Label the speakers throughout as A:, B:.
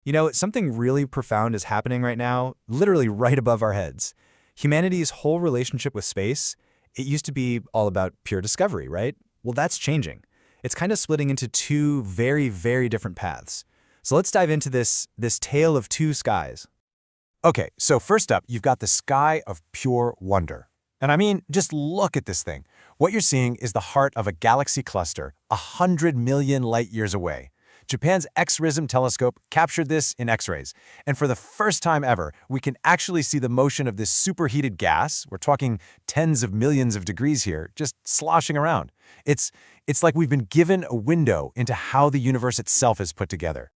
A: You know, something really profound is happening right now, literally right above our heads. Humanity's whole relationship with space, it used to be all about pure discovery, right? Well, that's changing. It's kind of splitting into two very, very different paths. So let's dive into this tale of two skies.
B: Okay, so first up, you've got the sky of pure wonder. And I mean, just look at this thing. What you're seeing is the heart of a galaxy cluster 100 million light years away. Japan's XRISM telescope captured this in X-rays. And for the first time ever, we can actually see the motion of this superheated gas, we're talking tens of millions of degrees here, just sloshing around. It's like we've been given a window into how the universe itself is put together.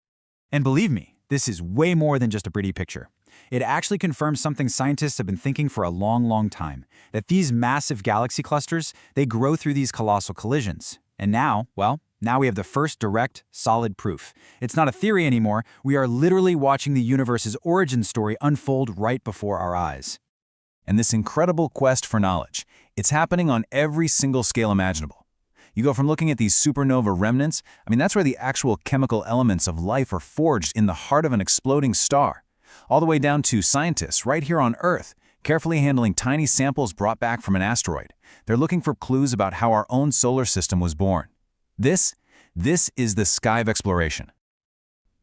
C: And believe me, this is way more than just a pretty picture. It actually confirms something scientists have been thinking for a long, long time, that these massive galaxy clusters, they grow through these colossal collisions. And now, well, now we have the first direct, solid proof. It's not a theory anymore, we are literally watching the universe's origin story unfold right before our eyes.
D: And this incredible quest for knowledge, it's happening on every single scale imaginable. You go from looking at these supernova remnants, that's where the actual chemical elements of life are forged in the heart of an exploding star, all the way down to scientists right here on Earth, carefully handling tiny samples brought back from an asteroid. They're looking for clues about how our own solar system was born. This is the sky of exploration.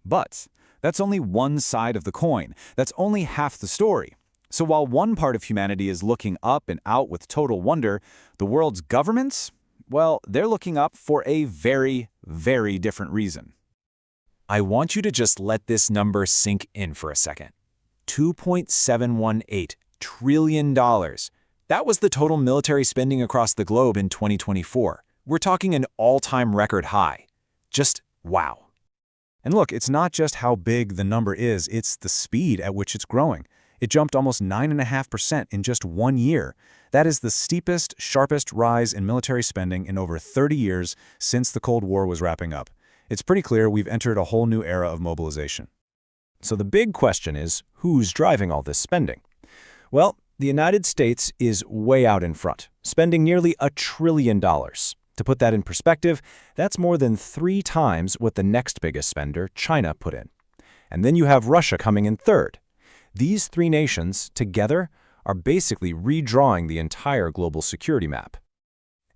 E: But that's only one side of the coin. That's only half the story. So while one part of humanity is looking up and out with total wonder, the world's governments, well, they're looking up for a very, very different reason.
B: I want you to just let this number sink in for a second. $2.718 trillion. That was the total military spending across the globe in 2024. We're talking an all-time record high. Just wow.
D: And look, it's not just how big the number is, it's the speed at which it's growing. It jumped almost 9.5% in just 1 year. That is the steepest, sharpest rise in military spending in over 30 years since the Cold War was wrapping up. It's pretty clear we've entered a whole new era of mobilization.
B: So the big question is, who's driving all this spending? Well, the United States is way out in front, spending nearly $1 trillion. To put that in perspective, that's more than 3 times what the next biggest spender, China, put in. And then you have Russia coming in third. These 3 nations, together, are basically redrawing the entire global security map.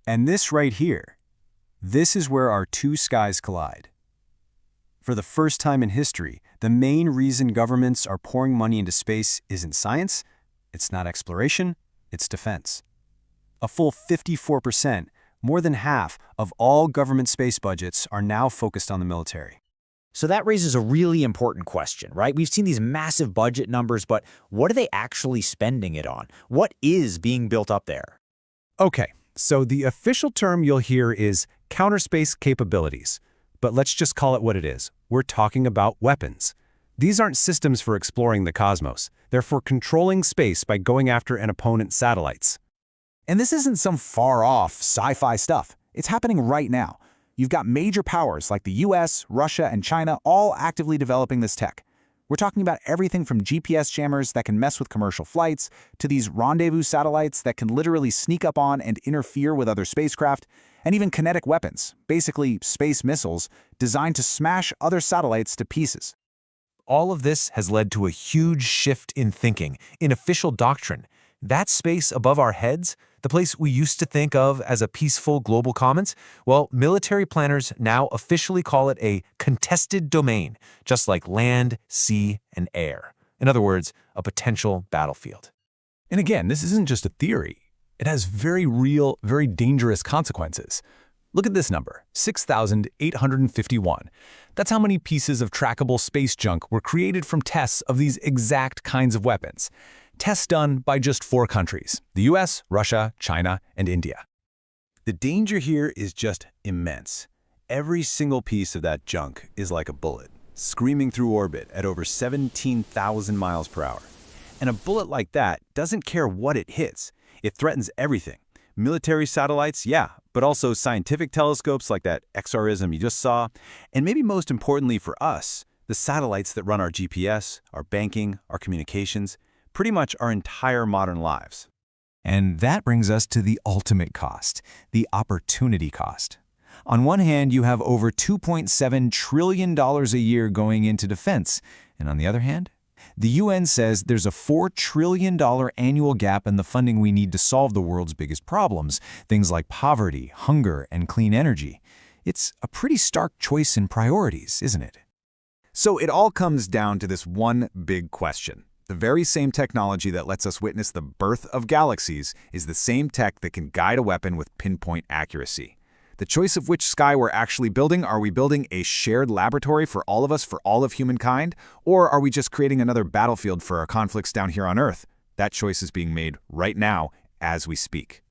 C: And this right here, this is where our two skies collide. For the first time in history, the main reason governments are pouring money into space isn't science, it's not exploration, it's defense. A full 54%, more than half of all government space budgets are now focused on the military.
F: So that raises a really important question, right? We've seen these massive budget numbers, but what are they actually spending it on? What is being built up there?
B: Okay, so the official term you'll hear is counterspace capabilities. But let's just call it what it is. We're talking about weapons. These aren't systems for exploring the cosmos. They're for controlling space by going after an opponent's satellites.
E: And this isn't some far-off sci-fi stuff. It's happening right now. You've got major powers like the US, Russia, and China all actively developing this tech. We're talking about everything from GPS jammers that can mess with commercial flights, to these rendezvous satellites that can literally sneak up on and interfere with other spacecraft, and even kinetic weapons, basically space missiles, designed to smash other satellites to pieces.
B: All of this has led to a huge shift in thinking, in official doctrine. That space above our heads, the place we used to think of as a peaceful global commons, well, military planners now officially call it a contested domain, just like land, sea, and air. In other words, a potential battlefield.
D: And again, this isn't just a theory. It has very real, very dangerous consequences. Look at this number, 6,851. That's how many pieces of trackable space junk were created from tests of these exact kinds of weapons. Tests done by just 4 countries, the US, Russia, China, and India.
G: The danger here is just immense. Every single piece of that junk is like a bullet, screaming through orbit at over 17,000 miles per hour. And a bullet like that doesn't care what it hits. It threatens everything. Military satellites, yeah, but also scientific telescopes like that XRISM you just saw, and maybe most importantly for us, the satellites that run our GPS, our banking, our communications, pretty much our entire modern lives.
D: And that brings us to the ultimate cost, the opportunity cost. On one hand, you have over $2.7 trillion a year going into defense, and on the other hand, the UN says there's a $4 trillion annual gap in the funding we need to solve the world's biggest problems, things like poverty, hunger, and clean energy. It's a pretty stark choice in priorities, isn't it?
B: So it all comes down to this one big question. The very same technology that lets us witness the birth of galaxies is the same tech that can guide a weapon with pinpoint accuracy. The choice of which sky we're actually building, are we building a shared laboratory for all of us, for all of humankind? Or are we just creating another battlefield for our conflicts down here on Earth? That choice is being made right now as we speak.